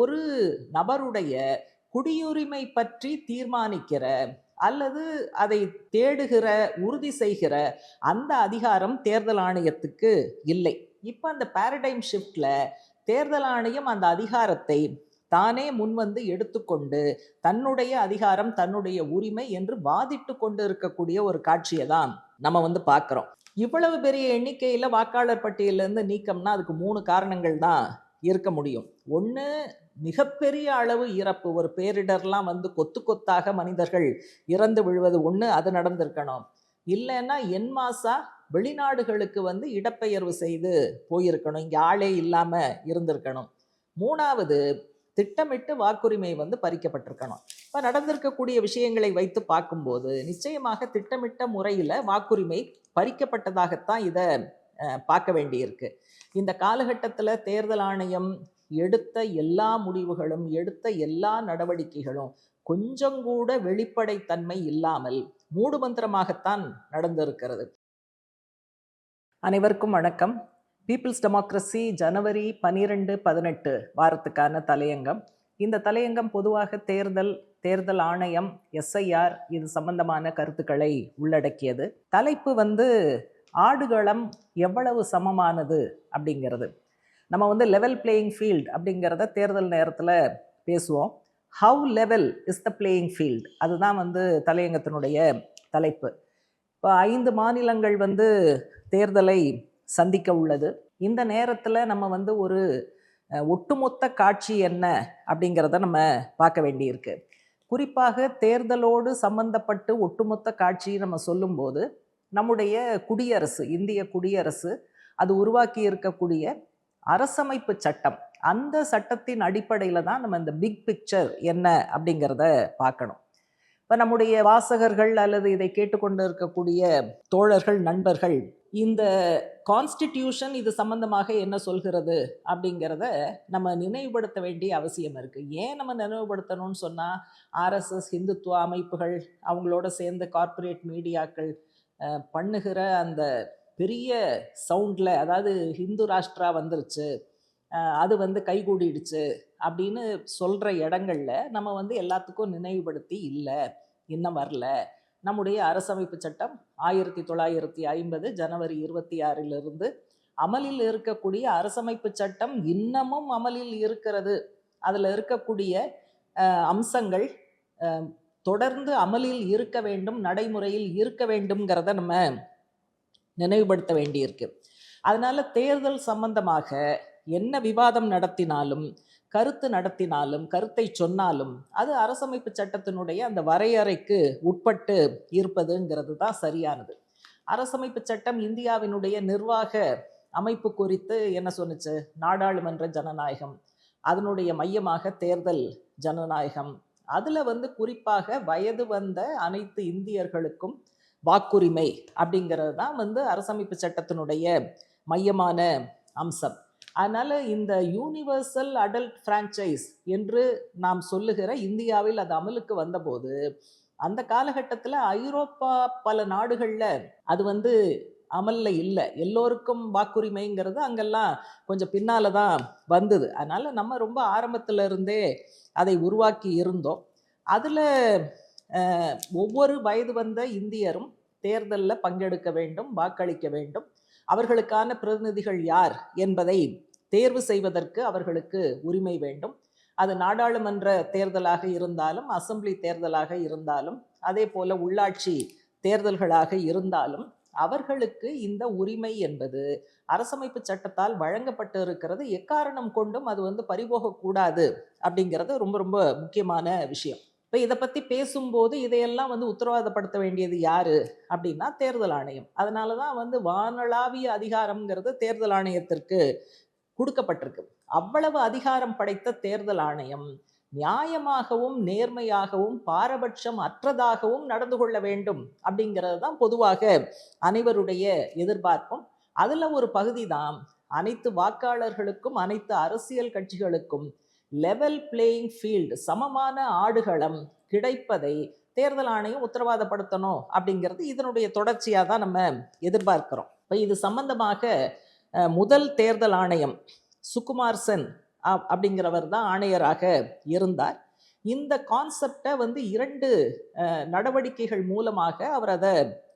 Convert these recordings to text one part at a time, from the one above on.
ஒரு நபருடைய குடியுரிமை பற்றி தீர்மானிக்கிற அல்லது அதை தேடுகிற, உறுதி செய்கிற அந்த அதிகாரம் தேர்தல் ஆணையத்துக்கு இல்லை. இப்ப அந்த பாரடைம் ஷிஃப்ட்ல தேர்தல் ஆணையம் அந்த அதிகாரத்தை தானே முன்வந்து எடுத்துக்கொண்டு தன்னுடைய அதிகாரம், தன்னுடைய உரிமை என்று வாதிட்டு கொண்டு இருக்கக்கூடிய ஒரு காட்சியை தான் நம்ம பார்க்கிறோம். இவ்வளவு பெரிய எண்ணிக்கையில வாக்காளர் பட்டியலிருந்து நீக்கம்னா அதுக்கு 3 காரணங்கள் தான் இருக்க முடியும். ஒண்ணு, மிகப்பெரிய அளவு இறப்பு, ஒரு பேரிடர்லாம் கொத்து கொத்தாக மனிதர்கள் இறந்து விழுவது ஒண்ணு, அது நடந்திருக்கணும். இல்லைன்னா என்மாசா வெளிநாடுகளுக்கு இடப்பெயர்வு செய்து போயிருக்கணும், இங்க ஆளே இல்லாம இருந்திருக்கணும். 3வது, திட்டமிட்டு வாக்குரிமை பறிக்கப்பட்டிருக்கணும். இப்ப நடந்திருக்கக்கூடிய விஷயங்களை வைத்து பார்க்கும்போது நிச்சயமாக திட்டமிட்ட முறையில வாக்குரிமை பறிக்கப்பட்டதாகத்தான் இதை பார்க்க வேண்டியிருக்கு. இந்த காலகட்டத்தில் தேர்தல் ஆணையம் எடுத்த எல்லா முடிவுகளும், எடுத்த எல்லா நடவடிக்கைகளும் கொஞ்சம் கூட வெளிப்படைத்தன்மை இல்லாமல் மூடுமந்திரமாகத்தான் நடந்திருக்கிறது. அனைவருக்கும் வணக்கம். பீப்புள்ஸ் டெமோக்ரஸி ஜனவரி 12-18 வாரத்துக்கான தலையங்கம். இந்த தலையங்கம் பொதுவாக தேர்தல் ஆணையம், எஸ்ஐஆர் இது சம்பந்தமான கருத்துக்களை உள்ளடக்கியது. தலைப்பு ஆடுகளம் எவ்வளவு சமமானது அப்படிங்கிறது. நம்ம லெவல் பிளேயிங் ஃபீல்டு அப்படிங்கிறத தேர்தல் நேரத்தில் பேசுவோம். How level is the playing field, அதுதான் தலையங்கத்தினுடைய தலைப்பு. இப்போ 5 மாநிலங்கள் தேர்தலை சந்திக்க உள்ளது. இந்த நேரத்தில் நம்ம ஒரு ஒட்டுமொத்த காட்சி என்ன அப்படிங்கிறத நம்ம பார்க்க வேண்டியிருக்கு. குறிப்பாக தேர்தலோடு சம்பந்தப்பட்டு ஒட்டுமொத்த காட்சி நம்ம சொல்லும்போது நம்முடைய குடியரசு, இந்திய குடியரசு, அது உருவாக்கி இருக்கக்கூடிய அரசமைப்பு சட்டம், அந்த சட்டத்தின் அடிப்படையில் தான் நம்ம இந்த பிக் பிக்சர் என்ன அப்படிங்கிறத பார்க்கணும். இப்போ நம்முடைய வாசகர்கள் அல்லது இதை கேட்டுக்கொண்டு இருக்கக்கூடிய தோழர்கள், நண்பர்கள், இந்த கான்ஸ்டிடியூஷன் இது சம்பந்தமாக என்ன சொல்கிறது அப்படிங்கிறத நம்ம நினைவுபடுத்த வேண்டிய அவசியம் இருக்குது. ஏன் நம்ம நினைவுபடுத்தணும்னு சொன்னால், ஆர்எஸ்எஸ், ஹிந்துத்துவ அமைப்புகள், அவங்களோட சேர்ந்த கார்ப்பரேட் மீடியாக்கள் பண்ணுகிற அந்த பெரிய சவுண்டில், அதாவது ஹிந்து ராஷ்டிரா வந்துருச்சு, அது கைகூடிடுச்சு அப்படின்னு சொல்கிற இடங்களில் நம்ம எல்லாத்துக்கும் நினைவுபடுத்தி, இல்லை இன்னும் வரல, நம்முடைய அரசமைப்பு சட்டம் 1950 ஜனவரி 26 அமலில் இருக்கக்கூடிய அரசமைப்பு சட்டம் இன்னமும் அமலில் இருக்கிறது. அதில் இருக்கக்கூடிய அம்சங்கள் தொடர்ந்து அமலில் இருக்க வேண்டும், நடைமுறையில் இருக்க வேண்டும்ங்கிறத நம்ம நினைவுபடுத்த வேண்டியிருக்கு. அதனால தேர்தல் சம்பந்தமாக என்ன விவாதம் நடத்தினாலும், கருத்து நடத்தினாலும், கருத்தை சொன்னாலும் அது அரசமைப்பு சட்டத்தினுடைய அந்த வரையறைக்கு உட்பட்டு இருப்பதுங்கிறது தான் சரியானது. அரசமைப்பு சட்டம் இந்தியாவினுடைய நிர்வாக அமைப்பு குறித்து என்ன சொன்னுச்சு? நாடாளுமன்ற ஜனநாயகம், அதனுடைய மையமாக தேர்தல் ஜனநாயகம், அதில் குறிப்பாக வயது வந்த அனைத்து இந்தியர்களுக்கும் வாக்குரிமை அப்படிங்கிறது தான் அரசமைப்பு சட்டத்தினுடைய மையமான அம்சம். அதனால் இந்த யூனிவர்சல் அடல்ட் ஃப்ரான்ச்சைஸ் என்று நாம் சொல்லுகிற இந்தியாவில் அது அமலுக்கு வந்தபோது, அந்த காலகட்டத்தில் ஐரோப்பா பல நாடுகளில் அது அமலில் இல்லை. எல்லோருக்கும் வாக்குரிமைங்கிறது அங்கெல்லாம் கொஞ்சம் பின்னால் தான் வந்தது. அதனால் நம்ம ரொம்ப ஆரம்பத்தில் இருந்தே அதை உருவாக்கி இருந்தோம். அதில் ஒவ்வொரு வயது வந்த இந்தியரும் தேர்தலில் பங்கெடுக்க வேண்டும், வாக்களிக்க வேண்டும். அவர்களுக்கான பிரதிநிதிகள் யார் என்பதை தேர்வு செய்வதற்கு அவர்களுக்கு உரிமை வேண்டும். அது நாடாளுமன்ற தேர்தலாக இருந்தாலும், அசெம்பிளி தேர்தலாக இருந்தாலும், அதே போல உள்ளாட்சி தேர்தல்களாக இருந்தாலும் அவர்களுக்கு இந்த உரிமை என்பது அரசமைப்பு சட்டத்தால் வழங்கப்பட்டு இருக்கிறது. எக்காரணம் கொண்டும் அது பறிபோகக்கூடாது அப்படிங்கிறது ரொம்ப ரொம்ப முக்கியமான விஷயம். இப்போ இதை பற்றி பேசும்போது இதையெல்லாம் உத்தரவாதப்படுத்த வேண்டியது யாரு அப்படின்னா தேர்தல் ஆணையம். அதனால தான் வானளாவிய அதிகாரம்ங்கிறது தேர்தல் ஆணையத்திற்கு கொடுக்கப்பட்டிருக்கு. அவ்வளவு அதிகாரம் படைத்த தேர்தல் ஆணையம் நியாயமாகவும், நேர்மையாகவும், பாரபட்சம் அற்றதாகவும் நடந்து கொள்ள வேண்டும் அப்படிங்கிறது தான் பொதுவாக அனைவருடைய எதிர்பார்ப்பும். அதில் ஒரு பகுதி தான் அனைத்து வாக்காளர்களுக்கும், அனைத்து அரசியல் கட்சிகளுக்கும் லெவல் பிளேயிங் ஃபீல்டு, சமமான ஆடுகளம் கிடைப்பதை தேர்தல் ஆணையம் உத்தரவாதப்படுத்தணும் அப்படிங்கிறது இதனுடைய தொடர்ச்சியாக தான் நம்ம எதிர்பார்க்கிறோம். இப்போ இது சம்பந்தமாக முதல் தேர்தல் ஆணையம் சுகுமார் சென் அப்படிங்கிறவர் தான் ஆணையராக இருந்தார். இந்த கான்செப்டை வந்து 2 நடவடிக்கைகள் மூலமாக அவர் அதை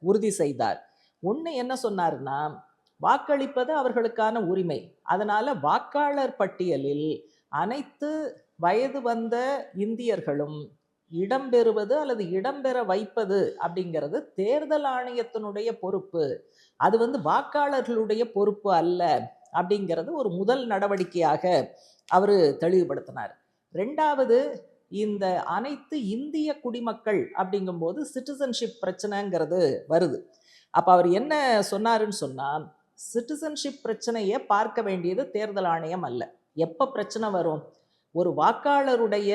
உறுதி செய்தார். ஒன்று என்ன சொன்னார்னா, வாக்களிப்பது அவர்களுக்கான உரிமை. அதனால வாக்காளர் பட்டியலில் அனைத்து வயது வந்த இந்தியர்களும் இடம்பெறுவது அல்லது இடம்பெற வைப்பது அப்படிங்கிறது தேர்தல் ஆணையத்தினுடைய பொறுப்பு. அது வந்து வாக்காளர்களுடைய பொறுப்பு அல்ல அப்படிங்கிறது ஒரு முதல் நடவடிக்கையாக அவர் தெளிவுபடுத்தினார். 2வது, இந்த அனைத்து இந்திய குடிமக்கள் அப்படிங்கும்போது சிட்டிசன்ஷிப் பிரச்சனைங்கிறது வருது. அப்போ அவர் என்ன சொன்னாருன்னு சொன்னால், சிட்டிசன்ஷிப் பிரச்சனையை பார்க்க வேண்டியது தேர்தல் ஆணையம் அல்ல. எப்போ பிரச்சனை வரும்? ஒரு வாக்காளருடைய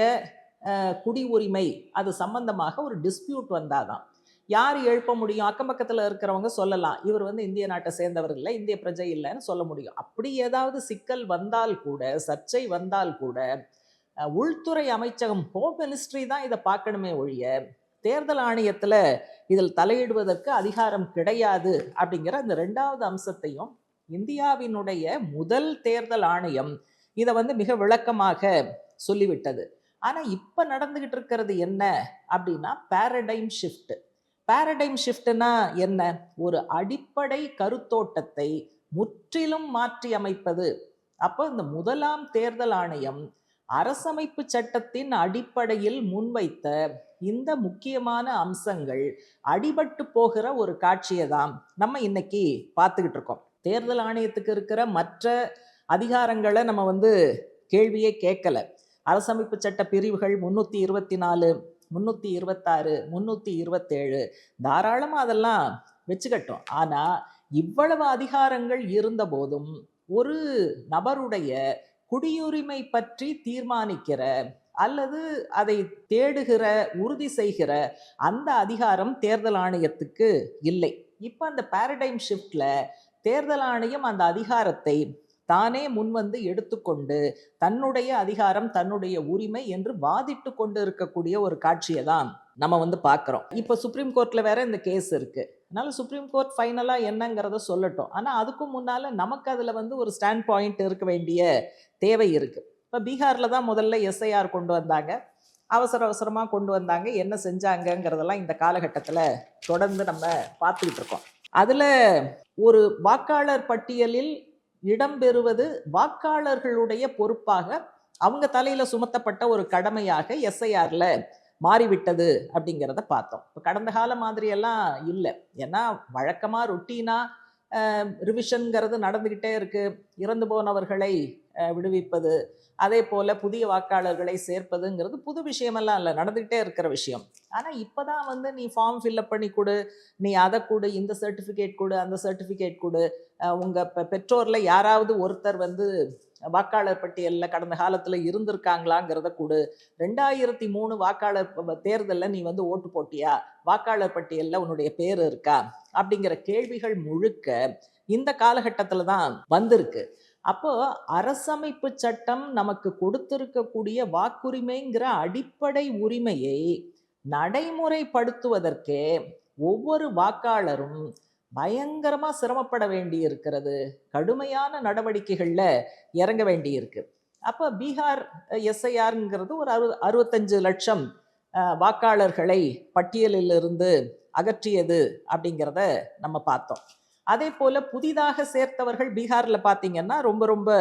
குடி உரிமை அது சம்பந்தமாக ஒரு டிஸ்பியூட் வந்தாதான். யார் எழுப்ப முடியும்? அக்கம் பக்கத்தில் இருக்கிறவங்க சொல்லலாம், இவர் வந்து இந்திய நாட்டை சேர்ந்தவர் இல்லை, இந்திய பிரஜை இல்லைன்னு சொல்ல முடியும். அப்படி ஏதாவது சிக்கல் வந்தால் கூட, சர்ச்சை வந்தால் கூட, உள்துறை அமைச்சகம், ஹோம் மினிஸ்ட்ரி தான் இதை பார்க்கணுமே ஒழிய தேர்தல் ஆணையத்தில் இதில் தலையிடுவதற்கு அதிகாரம் கிடையாது அப்படிங்கிற அந்த 2வது அம்சத்தையும் இந்தியாவினுடைய முதல் தேர்தல் ஆணையம் இதை வந்து மிக விளக்கமாக சொல்லிவிட்டது. ஆனால் இப்போ நடந்துகிட்டு இருக்கிறது என்ன அப்படின்னா, பேரடைம் ஷிஃப்ட். பேரடைம் ஷிஃப்ட்னா என்ன? ஒரு அடிப்படை கருத்தோட்டத்தை முற்றிலும் மாற்றி அமைப்பது. அப்போ இந்த முதலாம் தேர்தல் ஆணையம் அரசமைப்பு சட்டத்தின் அடிப்படையில் முன்வைத்த இந்த முக்கியமான அம்சங்கள் அடிபட்டு போகிற ஒரு காட்சியை தான் நம்ம இன்னைக்கு பார்த்துக்கிட்டு இருக்கோம். தேர்தல் ஆணையத்துக்கு இருக்கிற மற்ற அதிகாரங்களை நம்ம வந்து கேள்வியே கேட்கல. அரசமைப்பு சட்ட பிரிவுகள் 324, 326, 327 தாராளமாக அதெல்லாம் வச்சுக்கட்டும். ஆனால் இவ்வளவு அதிகாரங்கள் இருந்த போதும் ஒரு நபருடைய குடியுரிமை பற்றி தீர்மானிக்கிற அல்லது அதை தேடுகிற, உறுதி செய்கிற அந்த அதிகாரம் தேர்தல் ஆணையத்துக்கு இல்லை. இப்போ அந்த பேரடைம் ஷிஃப்ட்ல தேர்தல் ஆணையம் அந்த அதிகாரத்தை தானே முன்வந்து எடுத்துக்கொண்டு தன்னுடைய அதிகாரம், தன்னுடைய உரிமை என்று வாதிட்டு கொண்டு இருக்கக்கூடிய ஒரு காட்சியை தான் நம்ம வந்து பார்க்குறோம். இப்போ சுப்ரீம் கோர்ட்ல வேற இந்த கேஸ் இருக்கு. அதனால சுப்ரீம் கோர்ட் ஃபைனலாக என்னங்கிறத சொல்லட்டும். ஆனால் அதுக்கும் முன்னால நமக்கு அதில் வந்து ஒரு ஸ்டாண்ட் பாயிண்ட் இருக்க வேண்டிய தேவை இருக்கு. இப்போ பீகாரில் தான் முதல்ல எஸ்ஐஆர் கொண்டு வந்தாங்க. அவசரமாக கொண்டு வந்தாங்க. என்ன செஞ்சாங்கங்கிறதெல்லாம் இந்த காலகட்டத்தில் தொடர்ந்து நம்ம பார்த்துக்கிட்டு இருக்கோம். அதில் ஒரு வாக்காளர் பட்டியலில் இடம்பெறுவது வாக்காளர்களுடைய பொறுப்பாக அவங்க தலையில சுமத்தப்பட்ட ஒரு கடமையாக எஸ்ஐஆர்ல மாறிவிட்டது அப்படிங்கிறத பார்த்தோம். இப்போ கடந்த கால மாதிரி எல்லாம் இல்லை. ஏன்னா வழக்கமாக ரொட்டீனா ரிவிஷன்ங்கிறது நடந்துக்கிட்டே இருக்கு. இறந்து போனவர்களை விடுவிப்பது, அதே போல் புதிய வாக்காளர்களை சேர்ப்பதுங்கிறது புது விஷயமெல்லாம் இல்லை, நடந்துக்கிட்டே இருக்கிற விஷயம். ஆனால் இப்போ தான் வந்து நீ ஃபார்ம் ஃபில்அப் பண்ணி கொடு, நீ அதை கொடு, இந்த சர்டிஃபிகேட் கொடு, அந்த சர்டிஃபிகேட் கொடு, உங்கள் பெற்றோரில் யாராவது ஒருத்தர் வந்து வாக்காளர் பட்டியலில் கடந்த காலத்தில் இருந்திருக்காங்களாங்கிறத கொடு, 2003 வாக்காளர் தேர்தலில் நீ வந்து ஓட்டு போட்டியா, வாக்காளர் பட்டியலில் உன்னுடைய பேர் இருக்கா அப்படிங்கிற கேள்விகள் முழுக்க இந்த காலகட்டத்தில் தான் வந்திருக்கு. அப்போ அரசமைப்பு சட்டம் நமக்கு கொடுத்திருக்கக்கூடிய வாக்குரிமைங்கிற அடிப்படை உரிமையை நடைமுறைப்படுத்துவதற்கே ஒவ்வொரு வாக்காளரும் பயங்கரமா சிரமப்பட வேண்டி இருக்கிறது. கடுமையான நடவடிக்கைகள்ல இறங்க வேண்டி இருக்கு. அப்ப பீகார் எஸ்ஐஆர்ங்கிறது ஒரு 65 லட்சம் வாக்காளர்களை பட்டியலிலிருந்து அகற்றியது அப்படிங்கிறத நம்ம பார்த்தோம். அதே போல புதிதாக சேர்த்தவர்கள் பீகார்ல பார்த்தீங்கன்னா ரொம்ப ரொம்ப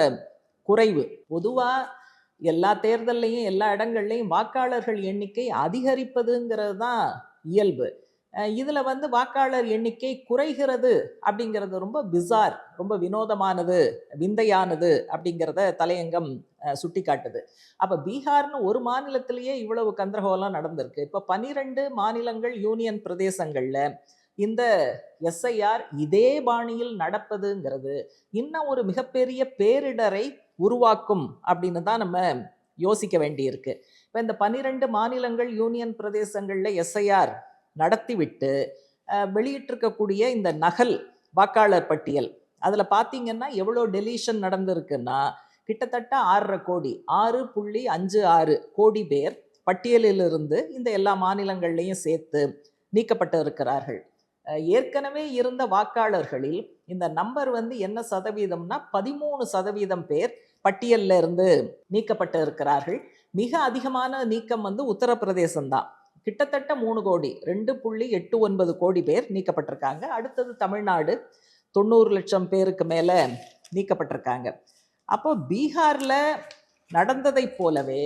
குறைவு. பொதுவா எல்லா தேர்தல்லையும் எல்லா இடங்கள்லையும் வாக்காளர்கள் எண்ணிக்கை அதிகரிப்பதுங்கிறது தான் இயல்பு. இதுல வந்து வாக்காளர் எண்ணிக்கை குறைகிறது அப்படிங்கிறது ரொம்ப பிசார், ரொம்ப வினோதமானது, விந்தையானது அப்படிங்கிறத தலையங்கம் சுட்டி காட்டுது. அப்ப பீகார்னு ஒரு மாநிலத்திலேயே இவ்வளவு கந்தரகோலம் நடந்திருக்கு. இப்ப 12 மாநிலங்கள், யூனியன் பிரதேசங்கள்ல இந்த எஸ்ஐஆர் இதே பாணியில் நடப்பதுங்கிறது இன்னும் ஒரு மிகப்பெரிய பேரிடரை உருவாக்கும் அப்படின்னு தான் நம்ம யோசிக்க வேண்டியிருக்கு. இப்போ இந்த 12 மாநிலங்கள், யூனியன் பிரதேசங்கள்ல எஸ்ஐஆர் நடத்திவிட்டு வெளியிட்டிருக்கக்கூடிய இந்த நகல் வாக்காளர் பட்டியல், அதில் பார்த்தீங்கன்னா எவ்வளோ டெலீஷன் நடந்திருக்குன்னா கிட்டத்தட்ட 6.5 கோடி, 6.56 கோடி பேர் பட்டியலிலிருந்து இந்த எல்லா மாநிலங்கள்லையும் சேர்த்து நீக்கப்பட்டு இருக்கிறார்கள். ஏற்கனவே இருந்த வாக்காளர்களில் இந்த நம்பர் வந்து என்ன சதவீதம்னா 13% பேர் பட்டியல்ல இருந்து நீக்கப்பட்டு இருக்கிறார்கள். மிக அதிகமான நீக்கம் வந்து உத்தரப்பிரதேசம் தான். கிட்டத்தட்ட 3 கோடி 2.89 கோடி பேர் நீக்கப்பட்டிருக்காங்க. அடுத்தது தமிழ்நாடு 90 லட்சம் பேருக்கு மேல நீக்கப்பட்டிருக்காங்க. அப்போ பீகார்ல நடந்ததை போலவே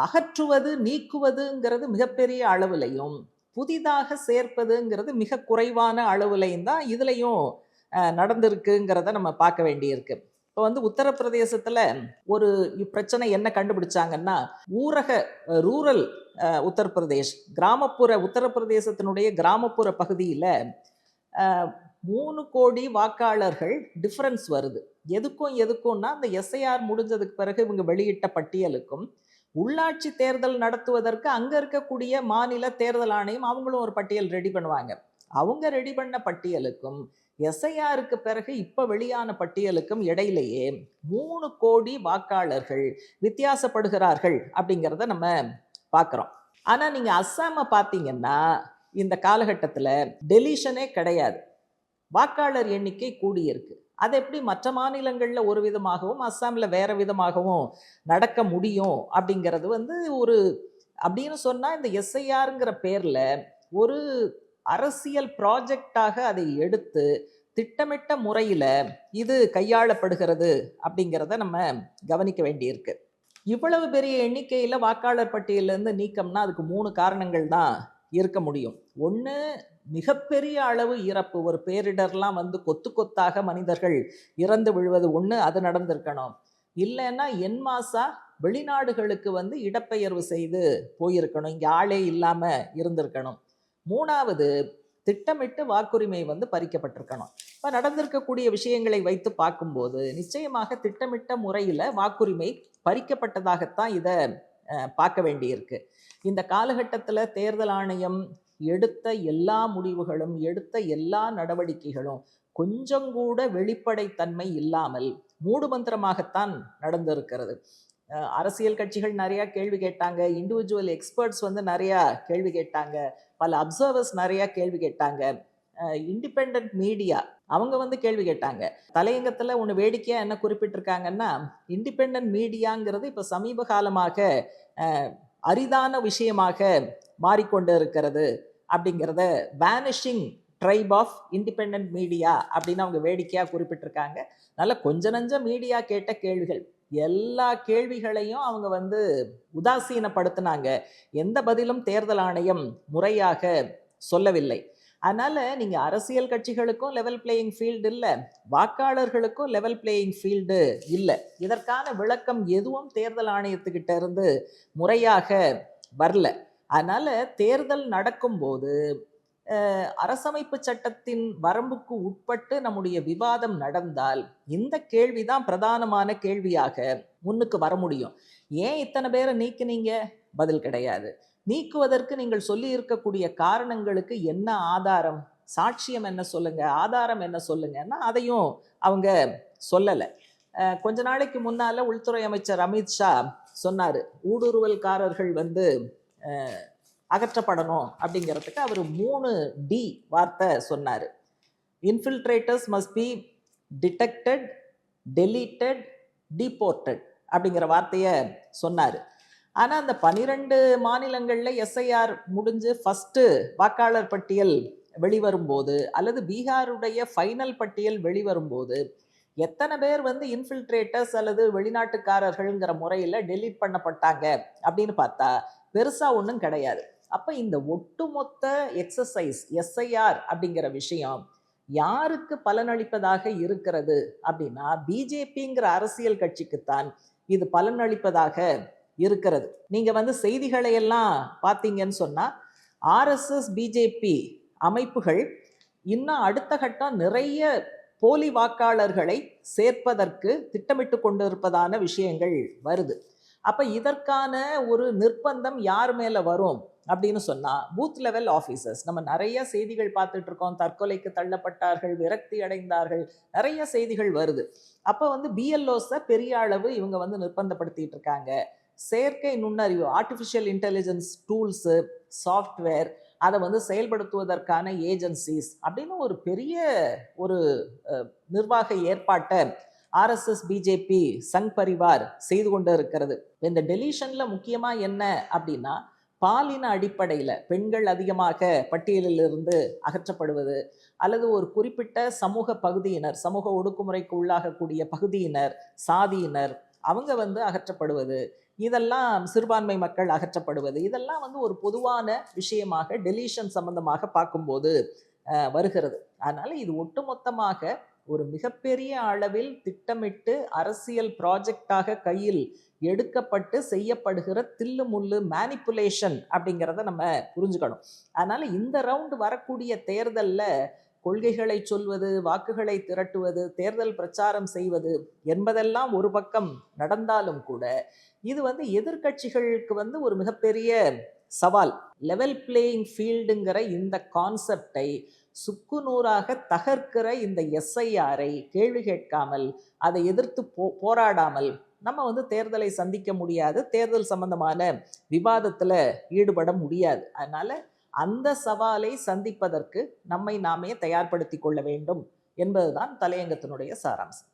அகற்றுவது நீக்குவதுங்கிறது மிகப்பெரிய அளவுலையும், புதிதாக சேர்ப்பதுங்கிறது மிக குறைவான அளவுலையும் தான் இதுலையும் நடந்திருக்குங்கிறத நம்ம பார்க்க வேண்டியிருக்கு. இப்போ வந்து உத்தரப்பிரதேசத்துல ஒரு பிரச்சனை என்ன கண்டுபிடிச்சாங்கன்னா, ஊரக ரூரல் உத்தரப்பிரதேஷ், கிராமப்புற உத்தரப்பிரதேசத்தினுடைய கிராமப்புற பகுதியில 3 கோடி வாக்காளர்கள் டிஃபரன்ஸ் வருது. எதுக்கும்னா அந்த எஸ்ஐஆர் முடிஞ்சதுக்கு பிறகு இவங்க வெளியிட்ட பட்டியலுக்கும், உள்ளாட்சி தேர்தல் நடத்துவதற்கு அங்க இருக்கக்கூடிய மாநில தேர்தல் ஆணையம் அவங்களும் ஒரு பட்டியல் ரெடி பண்ணுவாங்க. அவங்க ரெடி பண்ண பட்டியலுக்கும் எஸ்ஐஆருக்கு பிறகு இப்ப வெளியான பட்டியலுக்கும் இடையிலேயே 3 கோடி வாக்காளர்கள் வித்தியாசப்படுகிறார்கள் அப்படிங்கிறத நம்ம பார்க்கிறோம். ஆனா நீங்க அஸ்ஸாம பார்த்தீங்கன்னா இந்த காலகட்டத்தில் டெலிஷனே கிடையாது. வாக்காளர் எண்ணிக்கை கூடியிருக்கு. அது எப்படி மற்ற மாநிலங்கள்ல ஒரு விதமாகவும் அஸ்ஸாம்ல வேற விதமாகவும் நடக்க முடியும் அப்படிங்கிறது வந்து ஒரு அப்படின்னு சொன்னா இந்த எஸ்ஐஆருங்கிற பேர்ல ஒரு அரசியல் ப்ராஜெக்டாக அதை எடுத்து திட்டமிட்ட முறையில இது கையாளப்படுகிறது அப்படிங்கிறத நம்ம கவனிக்க வேண்டியிருக்கு. இவ்வளவு பெரிய எண்ணிக்கையில வாக்காளர் பட்டியலிருந்து நீக்கம்னா அதுக்கு 3 காரணங்கள் தான் இருக்க முடியும். ஒன்று, மிகப்பெரிய அளவு இறப்பு, ஒரு பேரிடர்லாம் வந்து கொத்து கொத்தாக மனிதர்கள் இறந்து விழுவது ஒன்று, அது நடந்திருக்கணும். இல்லைன்னா என்மாசா வெளிநாடுகளுக்கு வந்து இடப்பெயர்வு செய்து போயிருக்கணும், இங்கே ஆளே இல்லாமல் இருந்திருக்கணும். 3வது, திட்டமிட்டு வாக்குரிமை வந்து பறிக்கப்பட்டிருக்கணும். இப்போ நடந்திருக்கக்கூடிய விஷயங்களை வைத்து பார்க்கும்போது நிச்சயமாக திட்டமிட்ட முறையில் வாக்குரிமை பறிக்கப்பட்டதாகத்தான் இதை பார்க்க வேண்டியிருக்கு. இந்த காலகட்டத்தில் தேர்தல் ஆணையம் எடுத்த எல்லா முடிவுகளும், எடுத்த எல்லா நடவடிக்கைகளும் கொஞ்சம் கூட வெளிப்படைத்தன்மை இல்லாமல் மூடுமந்திரமாகத்தான் நடந்திருக்கிறது. அரசியல் கட்சிகள் நிறையா கேள்வி கேட்டாங்க, இண்டிவிஜுவல் எக்ஸ்பர்ட்ஸ் வந்து நிறையா கேள்வி கேட்டாங்க, பல அப்சர்வர்ஸ் நிறையா கேள்வி கேட்டாங்க, இண்டிபெண்ட் மீடியா அவங்க வந்து கேள்வி கேட்டாங்க. தலையங்கத்தில் ஒன்று வேடிக்கையாக என்ன குறிப்பிட்டிருக்காங்கன்னா, இண்டிபெண்ட் மீடியாங்கிறது இப்போ சமீப காலமாக அரிதான விஷயமாக மாறிக்கொண்டு இருக்கிறது அப்படிங்கிறத, vanishing tribe of independent media அப்படின்னு அவங்க வேடிக்கையாக குறிப்பிட்டிருக்காங்க. நல்ல கொஞ்ச நஞ்ச மீடியா கேட்ட கேள்விகள், எல்லா கேள்விகளையும் அவங்க வந்து உதாசீனப்படுத்தினாங்க. எந்த பதிலும் தேர்தல் ஆணையம் முறையாக சொல்லவில்லை. அதனால நீங்க அரசியல் கட்சிகளுக்கும் லெவல் பிளேயிங் ஃபீல்டு இல்லை, வாக்காளர்களுக்கும் லெவல் பிளேயிங் ஃபீல்டு இல்லை. இதற்கான விளக்கம் எதுவும் தேர்தல் ஆணையத்துக்கிட்ட இருந்து முறையாக வரல. அதனால தேர்தல் நடக்கும்போது அரசமைப்பு சட்டத்தின் வரம்புக்கு உட்பட்டு நம்முடைய விவாதம் நடந்தால் இந்த கேள்விதான் பிரதானமான கேள்வியாக முன்னுக்கு வர முடியும். ஏன் இத்தனை பேரை நீக்கினீங்க? பதில் கிடையாது. நீக்குவதற்கு நீங்கள் சொல்லி இருக்கக்கூடிய காரணங்களுக்கு என்ன ஆதாரம், சாட்சியம் என்ன சொல்லுங்க, ஆதாரம் என்ன சொல்லுங்கன்னா அதையும் அவங்க சொல்லலை. கொஞ்ச நாளைக்கு முன்னால உள்துறை அமைச்சர் அமித்ஷா சொன்னாரு, ஊடுருவல்காரர்கள் வந்து அகற்றப்படணும் அப்படிங்கிறதுக்கு அவர் 3D வார்த்தை சொன்னார். Infiltrators must be detected, deleted, deported அப்படிங்கிற வார்த்தையை சொன்னார். ஆனால் அந்த 12 மாநிலங்களில் எஸ்ஐஆர் முடிஞ்சு ஃபஸ்ட்டு வாக்காளர் பட்டியல் வெளிவரும்போது அல்லது பீகாருடைய ஃபைனல் பட்டியல் வெளிவரும்போது எத்தனை பேர் வந்து இன்ஃபில்ட்ரேட்டர்ஸ் அல்லது வெளிநாட்டுக்காரர்கள்ங்கிற முறையில் டெலீட் பண்ணப்பட்டாங்க அப்படின்னு பார்த்தா பெருசாக ஒன்றும் கிடையாது. அப்போ இந்த ஒட்டுமொத்த எக்ஸசைஸ் எஸ்ஐஆர் அப்படிங்கிற விஷயம் யாருக்கு பலனளிப்பதாக இருக்கிறது அப்படின்னா பிஜேபிங்கிற அரசியல் கட்சிக்குத்தான் இது பலனளிப்பதாக இருக்கிறது. நீங்க வந்து செய்திகளை எல்லாம் பார்த்தீங்கன்னு சொன்னா ஆர்எஸ்எஸ் பிஜேபி அமைப்புகள் இன்னும் அடுத்த கட்டம் நிறைய போலி வாக்காளர்களை சேர்ப்பதற்கு திட்டமிட்டு கொண்டிருப்பதான விஷயங்கள் வருது. அப்ப இதற்கான ஒரு நிர்பந்தம் யார் மேல வரும் அப்படின்னு சொன்னா பூத் லெவல் ஆஃபீஸர்ஸ். நம்ம நிறைய செய்திகள் பார்த்துட்டு இருக்கோம், தற்கொலைக்கு தள்ளப்பட்டார்கள், விரக்தி அடைந்தார்கள், நிறைய செய்திகள் வருது. அப்ப வந்து பிஎல்ஓஸை பெரிய அளவு இவங்க வந்து நிர்பந்தப்படுத்திட்டு இருக்காங்க. செயற்கை நுண்ணறிவு, ஆர்டிஃபிஷியல் இன்டெலிஜென்ஸ் டூல்ஸு, சாஃப்ட்வேர், அதை வந்து செயல்படுத்துவதற்கான ஏஜென்சிஸ் அப்படின்னு ஒரு பெரிய ஒரு நிர்வாக ஏற்பாட்டை ஆர்எஸ்எஸ், பிஜேபி, சங் பரிவார் செய்து கொண்டு இருக்கிறது. இந்த டெலிஷன்ல முக்கியமா என்ன அப்படின்னா, பாலின அடிப்படையில் பெண்கள் அதிகமாக பட்டியலில் இருந்து அகற்றப்படுவது, அல்லது ஒரு குறிப்பிட்ட சமூக பகுதியினர், சமூக ஒடுக்குமுறைக்கு உள்ளாகக்கூடிய பகுதியினர், சாதியினர், அவங்க அகற்றப்படுவது, இதெல்லாம் சிறுபான்மை மக்கள் அகற்றப்படுவது, இதெல்லாம் ஒரு பொதுவான விஷயமாக டெலிஷன் சம்பந்தமாக பார்க்கும்போது வருகிறது. அதனால இது ஒட்டுமொத்தமாக ஒரு மிகப்பெரிய அளவில் திட்டமிட்டு அரசியல் ப்ராஜெக்டாக கையில் எடுக்கப்பட்டு செய்யப்படுகிற தில்லு முள்ளு மேனிப்புலேஷன் அப்படிங்கிறத நம்ம புரிஞ்சுக்கணும். அதனால இந்த ரவுண்டு வரக்கூடிய தேர்தலில் கொள்கைகளை சொல்வது, வாக்குகளை திரட்டுவது, தேர்தல் பிரச்சாரம் செய்வது என்பதெல்லாம் ஒரு பக்கம் நடந்தாலும் கூட இது எதிர்கட்சிகளுக்கு ஒரு மிகப்பெரிய சவால். லெவல் பிளேயிங் ஃபீல்டுங்கிற இந்த கான்செப்டை சுக்குநூறாக தகர்க்கிற இந்த எஸ்ஐஆரை கேள்வி கேட்காமல், அதை எதிர்த்து போராடாமல் நம்ம தேர்தலை சந்திக்க முடியாது, தேர்தல் சம்பந்தமான விவாதத்துல ஈடுபட முடியாது. அதனால அந்த சவாலை சந்திப்பதற்கு நம்மை நாமே தயார்படுத்திக் கொள்ள வேண்டும் என்பதுதான் தலையங்கத்தினுடைய சாராம்சம்.